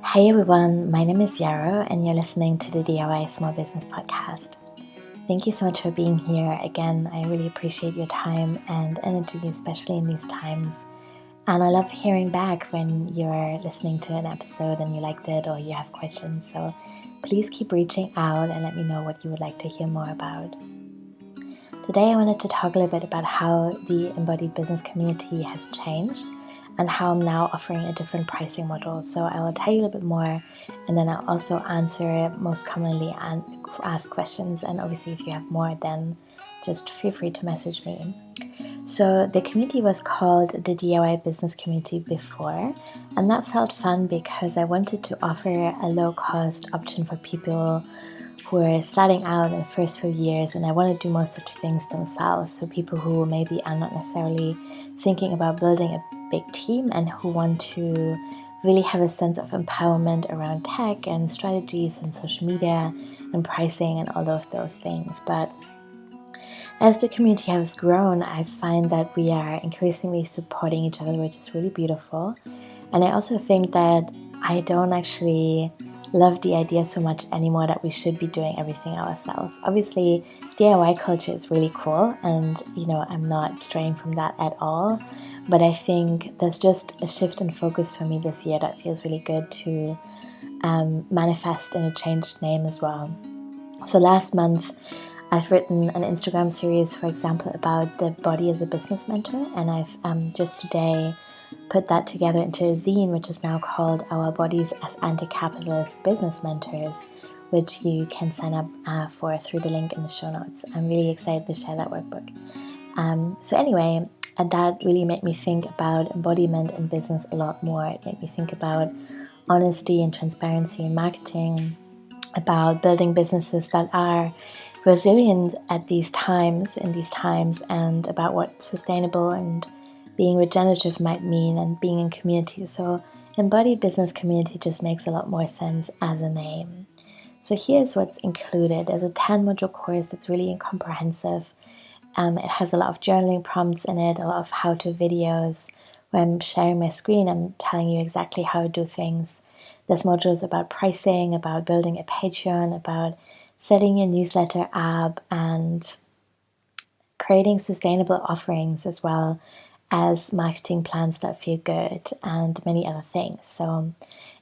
Hey everyone, my name is Yarrow and you're listening to the DIY Small Business Podcast. Thank you so much for being here. Again, I really appreciate your time and energy, especially in these times. And I love hearing back when you're listening to an episode and you liked it or you have questions. So please keep reaching out and let me know what you would like to hear more about. Today I wanted to talk a little bit about how the Embodied Business Community has changed and how I'm now offering a different pricing model. So I will tell you a little bit more, and then I'll also answer most commonly asked questions. And obviously if you have more, then just feel free to message me. So the community was called the DIY Business Community before, and that felt fun because I wanted to offer a low-cost option for people who are starting out in the first few years, and I want to do most of the things themselves. So people who maybe are not necessarily thinking about building a big team and who want to really have a sense of empowerment around tech and strategies and social media and pricing and all of those things. But as the community has grown, I find that we are increasingly supporting each other, which is really beautiful. And I also think that I don't actually love the idea so much anymore that we should be doing everything ourselves. Obviously, DIY culture is really cool, and I'm not straying from that at all. But I think there's just a shift in focus for me this year that feels really good to manifest in a changed name as well. So last month, I've written an Instagram series, for example, about the body as a business mentor, and I've just today put that together into a zine, which is now called Our Bodies as Anti-Capitalist Business Mentors, which you can sign up for through the link in the show notes. I'm really excited to share that workbook. So anyway, that really made me think about embodiment in business a lot more. It made me think about honesty and transparency in marketing, about building businesses that are resilient in these times, and about what sustainable and being regenerative might mean, and being in community. So Embodied Business Community just makes a lot more sense as a name. So here's what's included. There's a 10-module course that's really comprehensive. It has a lot of journaling prompts in it, a lot of how-to videos. Where I'm sharing my screen, I'm telling you exactly how to do things. There's modules about pricing, about building a Patreon, about setting your newsletter app, and creating sustainable offerings, as well as marketing plans that feel good, and many other things. So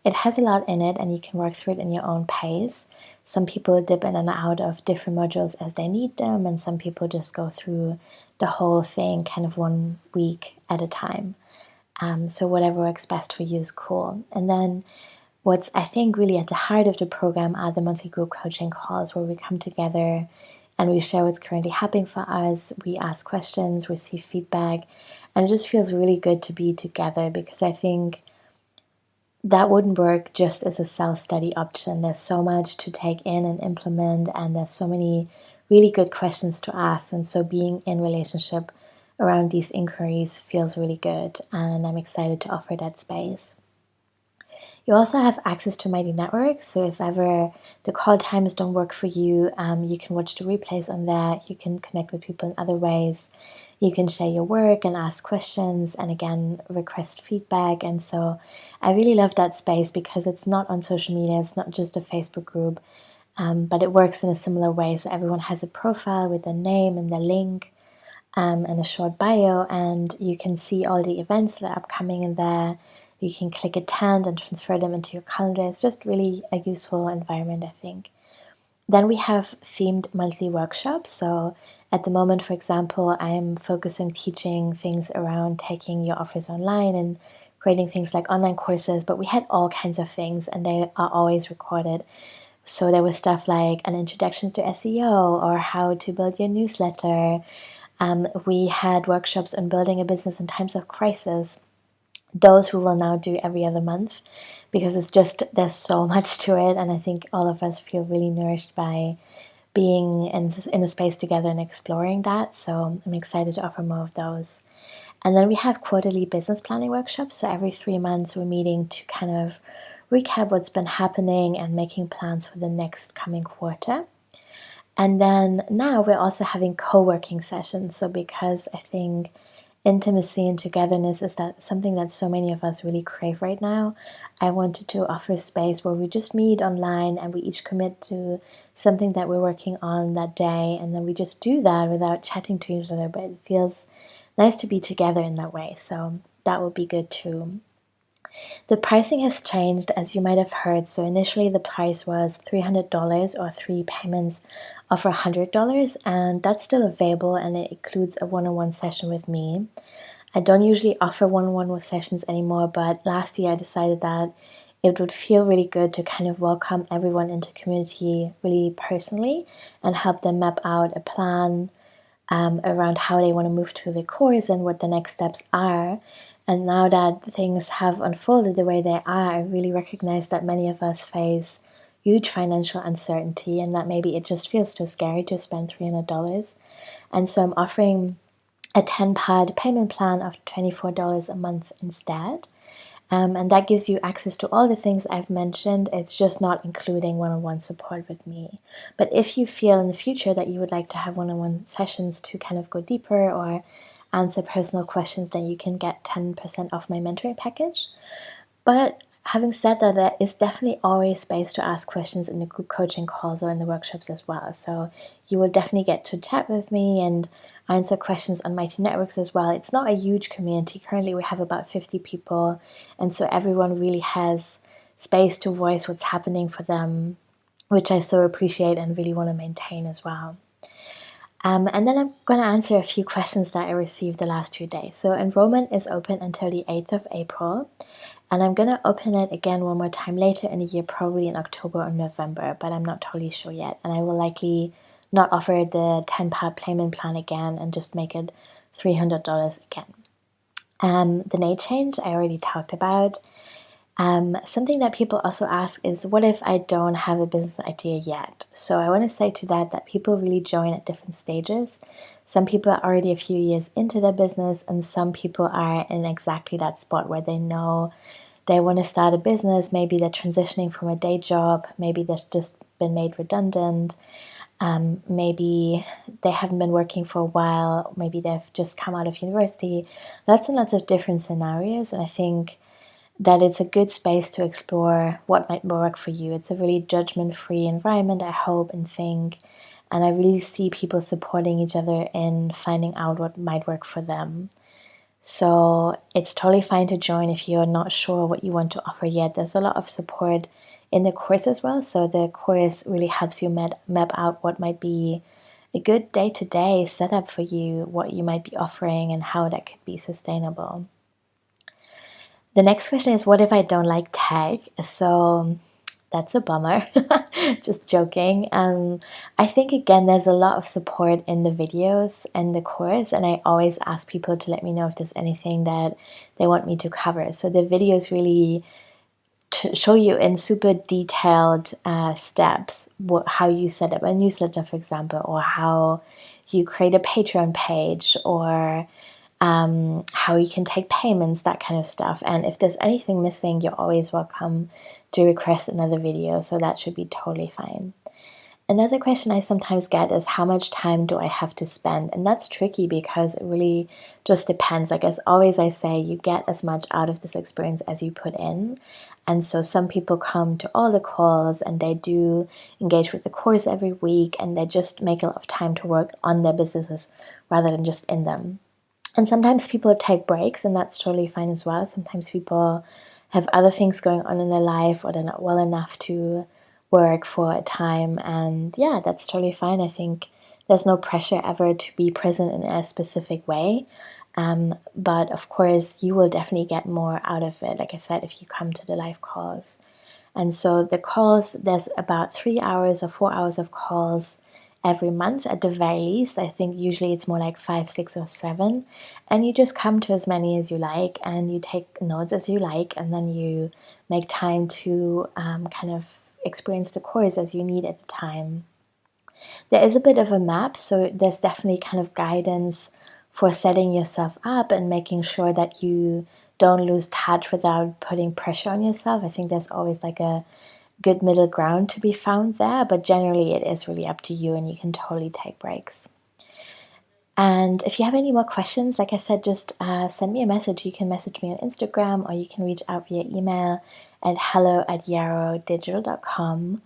it has a lot in it, and you can work through it in your own pace. Some people dip in and out of different modules as they need them, and some people just go through the whole thing kind of 1 week at a time. So whatever works best for you is cool. And then what's, I think, really at the heart of the program are the monthly group coaching calls, where we come together and we share what's currently happening for us. We ask questions, receive feedback, and it just feels really good to be together, because I think that wouldn't work just as a self-study option. There's so much to take in and implement, and there's so many really good questions to ask. And so being in relationship around these inquiries feels really good, and I'm excited to offer that space. You also have access to Mighty Network, so if ever the call times don't work for you, you can watch the replays on there. You can connect with people in other ways. You can share your work and ask questions, and again, request feedback. And so I really love that space, because it's not on social media, it's not just a Facebook group, but it works in a similar way. So everyone has a profile with their name and their link, and a short bio, and you can see all the events that are upcoming in there. You can click attend and transfer them into your calendar. It's just really a useful environment, I think. Then we have themed monthly workshops. So at the moment, for example, I am focusing teaching things around taking your offers online and creating things like online courses, but we had all kinds of things, and they are always recorded. So there was stuff like an introduction to SEO, or how to build your newsletter. We had workshops on building a business in times of crisis. Those we will now do every other month, because there's so much to it, and I think all of us feel really nourished by being in a space together and exploring that. So I'm excited to offer more of those. And then we have quarterly business planning workshops. So every 3 months we're meeting to kind of recap what's been happening and making plans for the next coming quarter. And then now we're also having co-working sessions. So because I think intimacy and togetherness is that something that so many of us really crave right now. I wanted to offer a space where we just meet online and we each commit to something that we're working on that day, and then we just do that without chatting to each other, but it feels nice to be together in that way. So that would be good too. The pricing has changed, as you might have heard. So initially the price was $300 or 3 payments of $100, and that's still available, and it includes a one-on-one session with me. I don't usually offer one-on-one sessions anymore, but last year I decided that it would feel really good to kind of welcome everyone into community really personally and help them map out a plan around how they want to move through the course and what the next steps are. And now that things have unfolded the way they are, I really recognize that many of us face huge financial uncertainty and that maybe it just feels too scary to spend $300. And so I'm offering a 10-part payment plan of $24 a month instead. And that gives you access to all the things I've mentioned. It's just not including one-on-one support with me. But if you feel in the future that you would like to have one-on-one sessions to kind of go deeper or answer personal questions, then you can get 10% off my mentoring package. But having said that, there is definitely always space to ask questions in the group coaching calls or in the workshops as well. So you will definitely get to chat with me and answer questions on Mighty Networks as well. It's not a huge community. Currently we have about 50 people, and so everyone really has space to voice what's happening for them, which I so appreciate and really want to maintain as well. And then I'm going to answer a few questions that I received the last few days. So enrollment is open until the 8th of April, and I'm going to open it again one more time later in the year, probably in October or November, but I'm not totally sure yet. And I will likely not offer the 10-part payment plan again and just make it $300 again. The name change I already talked about. Something that people also ask is, what if I don't have a business idea yet? So I want to say to that people really join at different stages. Some people are already a few years into their business, and some people are in exactly that spot where they know they want to start a business. Maybe they're transitioning from a day job. Maybe they've just been made redundant. Maybe they haven't been working for a while. Maybe they've just come out of university. Lots and lots of different scenarios, and I think that it's a good space to explore what might work for you. It's a really judgment-free environment, I hope and think, and I really see people supporting each other in finding out what might work for them. So it's totally fine to join if you're not sure what you want to offer yet. There's a lot of support in the course as well, so the course really helps you map out what might be a good day-to-day setup for you, what you might be offering, and how that could be sustainable. The next question is, what if I don't like tag? So that's a bummer. Just joking. I think, again, there's a lot of support in the videos and the course, and I always ask people to let me know if there's anything that they want me to cover. So the videos really show you in super detailed steps how you set up a newsletter, for example, or how you create a Patreon page, or how you can take payments, that kind of stuff. And if there's anything missing, you're always welcome to request another video, so that should be totally fine. Another question I sometimes get is, how much time do I have to spend? And that's tricky because it really just depends. Like, as always I say, you get as much out of this experience as you put in. And so some people come to all the calls and they do engage with the course every week, and they just make a lot of time to work on their businesses rather than just in them. And sometimes people take breaks, and that's totally fine as well. Sometimes people have other things going on in their life, or they're not well enough to work for a time, and yeah, that's totally fine. I think there's no pressure ever to be present in a specific way, but of course you will definitely get more out of it, like I said, if you come to the live calls. And so the calls, there's about 3 hours or 4 hours of calls every month at the very least. I think usually it's more like 5, 6, or 7, and you just come to as many as you like, and you take notes as you like, and then you make time to kind of experience the course as you need at the time. There is a bit of a map, so there's definitely kind of guidance for setting yourself up and making sure that you don't lose touch without putting pressure on yourself. I think there's always like a good middle ground to be found there, but generally it is really up to you, and you can totally take breaks. And if you have any more questions, like I said, just send me a message. You can message me on Instagram, or you can reach out via email at hello@yarrowdigital.com.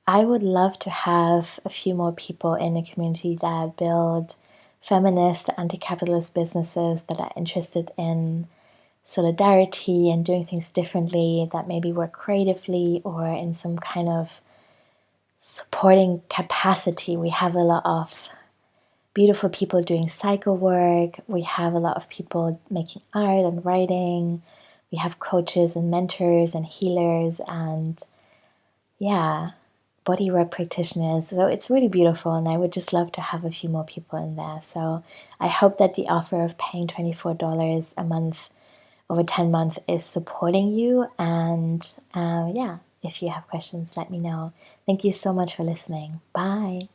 I would love to have a few more people in the community that build feminist, anti-capitalist businesses that are interested in solidarity and doing things differently, that maybe work creatively or in some kind of supporting capacity. We have a lot of beautiful people doing cycle work. We have a lot of people making art and writing. We have coaches and mentors and healers and bodywork practitioners. So it's really beautiful, and I would just love to have a few more people in there. So I hope that the offer of paying $24 a month over 10 months is supporting you. And if you have questions, let me know. Thank you so much for listening. Bye.